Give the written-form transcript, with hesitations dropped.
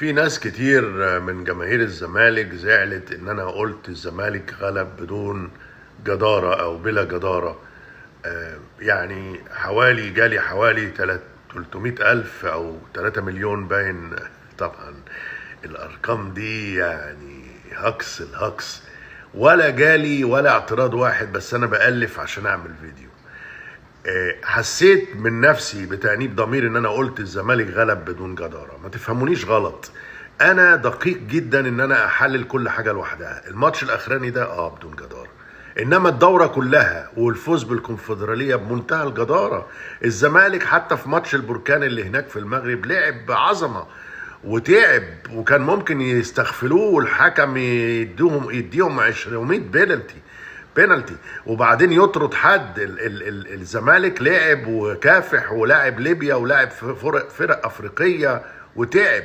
في ناس كتير من جماهير الزمالك زعلت ان انا قلت الزمالك غلب بدون جدارة او بلا جدارة. يعني جالي حوالي 300 ألف أو 3 مليون باين. طبعا الأرقام دي يعني هكس الهكس، ولا جالي ولا اعتراض واحد، بس أنا بألف عشان أعمل فيديو. حسيت من نفسي بتأنيب ضمير ان انا قلت الزمالك غلب بدون جدارة. ما تفهمونيش غلط، انا دقيق جدا ان انا احلل كل حاجة لوحدها. الماتش الاخراني ده بدون جدارة، انما الدورة كلها والفوز بالكونفدرالية بمنتهى الجدارة. الزمالك حتى في ماتش البركان اللي هناك في المغرب لعب بعظمة وتعب، وكان ممكن يستغفلوه والحكم يديهم 200 بينالتي وبعدين يطرد حد. الزمالك لعب وكافح ولاعب ليبيا ولاعب فرق افريقيه وتعب.